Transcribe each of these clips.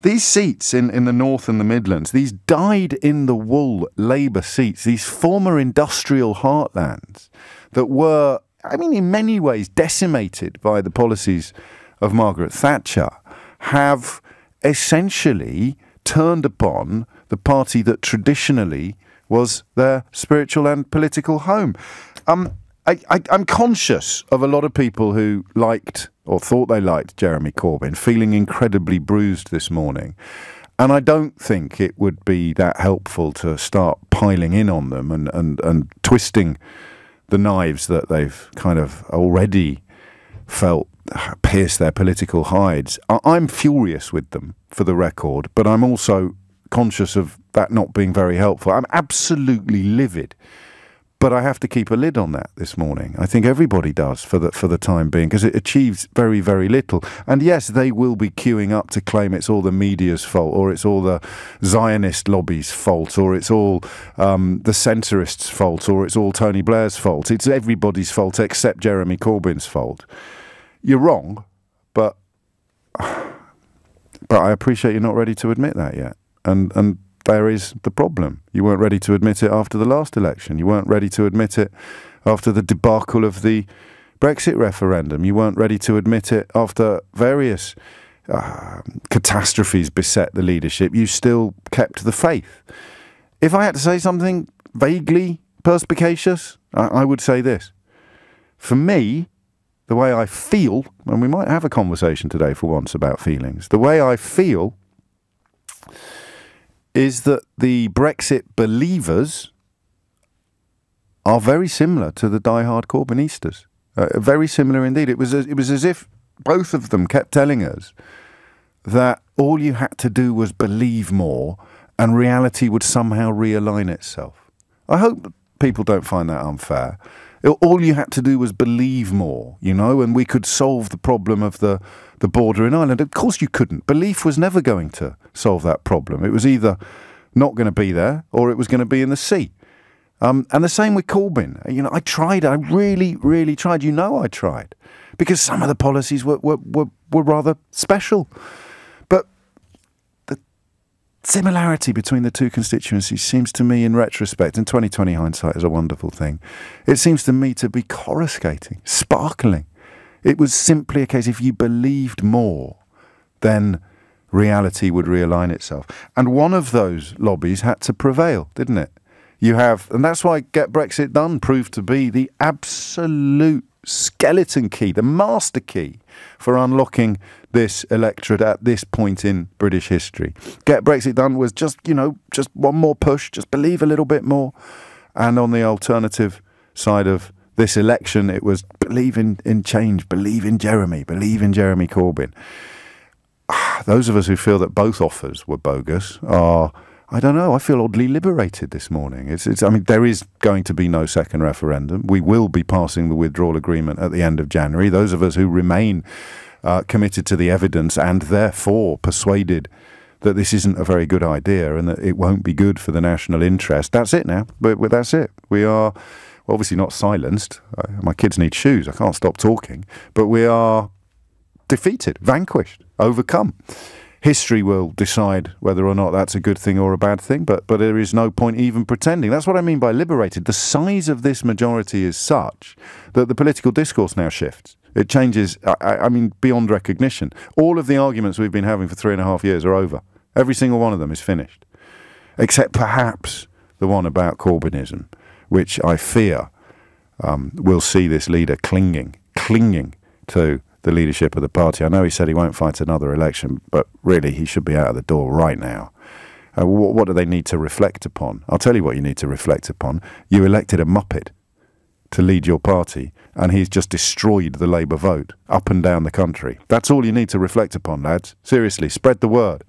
These seats in the North and the Midlands, these dyed-in-the-wool Labour seats, these former industrial heartlands that were, I mean, in many ways decimated by the policies of Margaret Thatcher, have essentially turned upon the party that traditionally was their spiritual and political home. I'm conscious of a lot of people who liked or thought they liked Jeremy Corbyn feeling incredibly bruised this morning. And I don't think it would be that helpful to start piling in on them and twisting the knives that they've kind of already felt pierce their political hides. I'm furious with them, for the record, but I'm also conscious of that not being very helpful. I'm absolutely livid. But I have to keep a lid on that this morning. I think everybody does for the time being, because it achieves very, very little. And yes, they will be queuing up to claim it's all the media's fault, or it's all the Zionist lobby's fault, or it's all the centrists' fault, or it's all Tony Blair's fault. It's everybody's fault except Jeremy Corbyn's fault. You're wrong, but I appreciate you're not ready to admit that yet. And there is the problem. You weren't ready to admit it after the last election. You weren't ready to admit it after the debacle of the Brexit referendum. You weren't ready to admit it after various catastrophes beset the leadership. You still kept the faith. If I had to say something vaguely perspicacious, I would say this. For me, the way I feel, and we might have a conversation today for once about feelings, the way I feel is that the Brexit believers are very similar to the die-hard Corbynistas. Very similar indeed. It was as if both of them kept telling us that all you had to do was believe more and reality would somehow realign itself. I hope people don't find that unfair. All you had to do was believe more, you know, and we could solve the problem of the border in Ireland. Of course you couldn't. Belief was never going to solve that problem. It was either not going to be there or it was going to be in the sea. And the same with Corbyn. You know, I tried. I really, really tried. You know I tried. Because some of the policies were rather special. But the similarity between the two constituencies seems to me, in retrospect, and 2020 hindsight is a wonderful thing, it seems to me to be coruscating, sparkling. It was simply a case, if you believed more, then reality would realign itself. And one of those lobbies had to prevail, didn't it? You have, and that's why Get Brexit Done proved to be the absolute skeleton key, the master key for unlocking this electorate at this point in British history. Get Brexit Done was just, you know, just one more push, just believe a little bit more. And on the alternative side of this election, it was believe in change, believe in Jeremy Corbyn. Those of us who feel that both offers were bogus are, I don't know, I feel oddly liberated this morning. I mean, there is going to be no second referendum. We will be passing the withdrawal agreement at the end of January. Those of us who remain committed to the evidence and therefore persuaded that this isn't a very good idea and that it won't be good for the national interest, that's it now. But that's it. We are obviously not silenced. My kids need shoes. I can't stop talking. But we are defeated, vanquished, overcome. History will decide whether or not that's a good thing or a bad thing, but there is no point even pretending. That's what I mean by liberated. The size of this majority is such that the political discourse now shifts. It changes, I mean, beyond recognition. All of the arguments we've been having for 3.5 years are over. Every single one of them is finished. Except perhaps the one about Corbynism, which I fear will see this leader clinging to the leadership of the party. I know he said he won't fight another election, but really he should be out of the door right now. What do they need to reflect upon? I'll tell you what you need to reflect upon. You elected a muppet to lead your party, and he's just destroyed the Labour vote up and down the country. That's all you need to reflect upon, lads. Seriously, spread the word.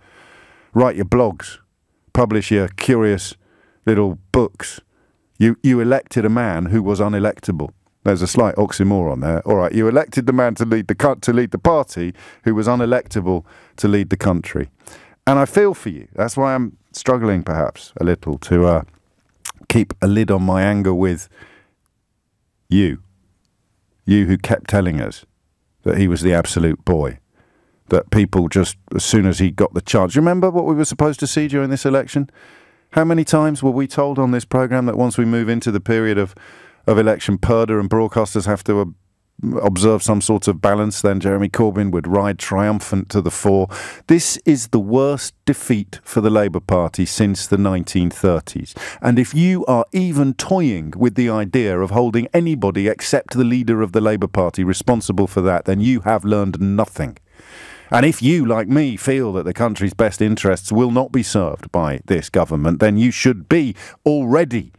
Write your blogs. Publish your curious little books. You elected a man who was unelectable. There's a slight oxymoron there. All right, you elected the man to lead the party who was unelectable to lead the country. And I feel for you. That's why I'm struggling perhaps a little to keep a lid on my anger with you. You who kept telling us that he was the absolute boy, that people just, as soon as he got the chance. You remember what we were supposed to see during this election? How many times were we told on this programme that once we move into the period of election, purdah and broadcasters have to observe some sort of balance, then Jeremy Corbyn would ride triumphant to the fore? This is the worst defeat for the Labour Party since the 1930s. And if you are even toying with the idea of holding anybody except the leader of the Labour Party responsible for that, then you have learned nothing. And if you, like me, feel that the country's best interests will not be served by this government, then you should be already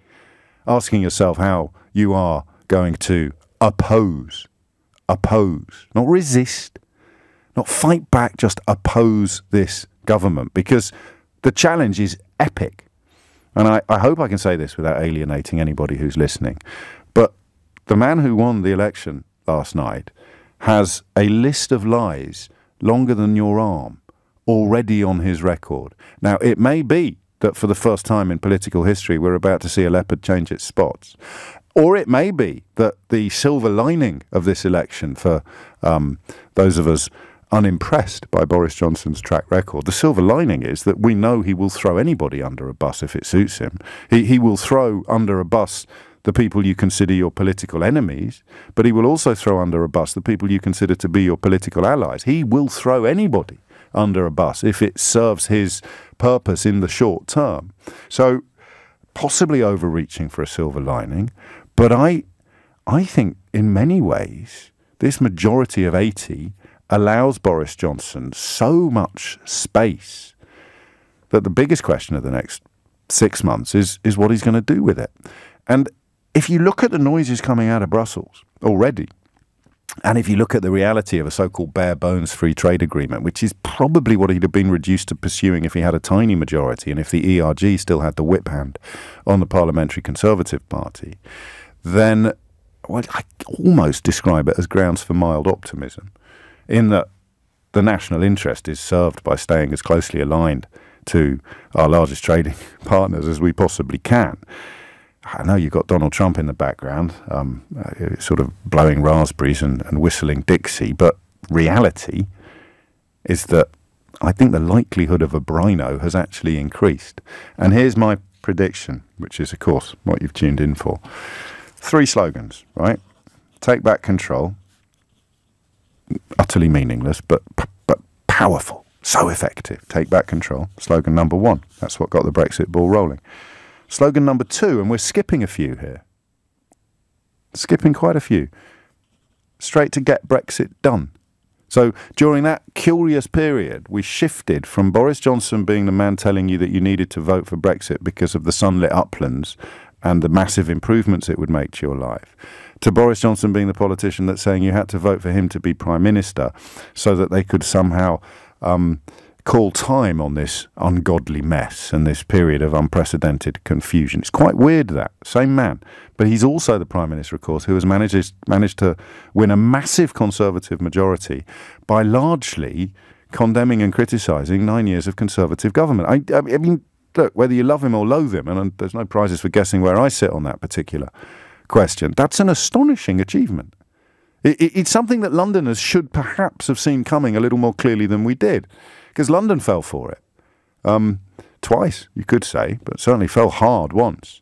asking yourself how you are going to oppose, not resist, not fight back, just oppose this government, because the challenge is epic. And I hope I can say this without alienating anybody who's listening, but the man who won the election last night has a list of lies longer than your arm already on his record. Now, it may be that for the first time in political history we're about to see a leopard change its spots. Or it may be that the silver lining of this election, for those of us unimpressed by Boris Johnson's track record, the silver lining is that we know he will throw anybody under a bus if it suits him. He will throw under a bus the people you consider your political enemies, but he will also throw under a bus the people you consider to be your political allies. He will throw anybody under a bus if it serves his purpose in the short term. So possibly overreaching for a silver lining, but I think in many ways this majority of 80 allows Boris Johnson so much space that the biggest question of the next 6 months is what he's going to do with it. And if you look at the noises coming out of Brussels already, and if you look at the reality of a so-called bare-bones free trade agreement, which is probably what he'd have been reduced to pursuing if he had a tiny majority and if the ERG still had the whip hand on the Parliamentary Conservative Party, then I almost describe it as grounds for mild optimism, in that the national interest is served by staying as closely aligned to our largest trading partners as we possibly can. I know you've got Donald Trump in the background, sort of blowing raspberries and whistling Dixie, but reality is that I think the likelihood of a brino has actually increased. And here's my prediction, which is, of course, what you've tuned in for. 3 slogans, right? Take back control. Utterly meaningless, but powerful. So effective. Take back control. Slogan number 1. That's what got the Brexit ball rolling. Slogan number 2, and we're skipping a few here. Skipping quite a few. Straight to get Brexit done. So during that curious period, we shifted from Boris Johnson being the man telling you that you needed to vote for Brexit because of the sunlit uplands and the massive improvements it would make to your life, to Boris Johnson being the politician that's saying you had to vote for him to be Prime Minister so that they could somehow call time on this ungodly mess and this period of unprecedented confusion. It's quite weird, that. Same man. But he's also the Prime Minister, of course, who has managed to win a massive Conservative majority by largely condemning and criticising 9 years of Conservative government. I mean, look, whether you love him or loathe him, and there's no prizes for guessing where I sit on that particular question, that's an astonishing achievement. It's something that Londoners should perhaps have seen coming a little more clearly than we did, because London fell for it. Twice, you could say, but certainly fell hard once.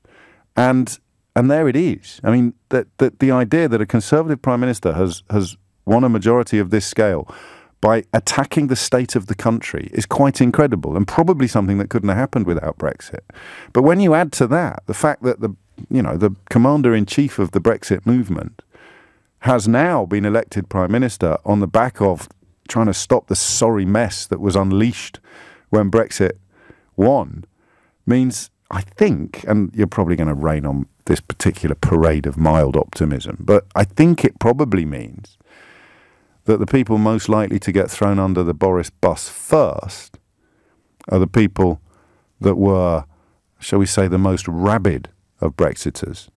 And there it is. I mean, the idea that a Conservative Prime Minister has won a majority of this scale by attacking the state of the country is quite incredible, and probably something that couldn't have happened without Brexit. But when you add to that the fact that the commander-in-chief of the Brexit movement has now been elected Prime Minister on the back of trying to stop the sorry mess that was unleashed when Brexit won, means, I think, and you're probably going to rain on this particular parade of mild optimism, but I think it probably means that the people most likely to get thrown under the Boris bus first are the people that were, shall we say, the most rabid of Brexiters.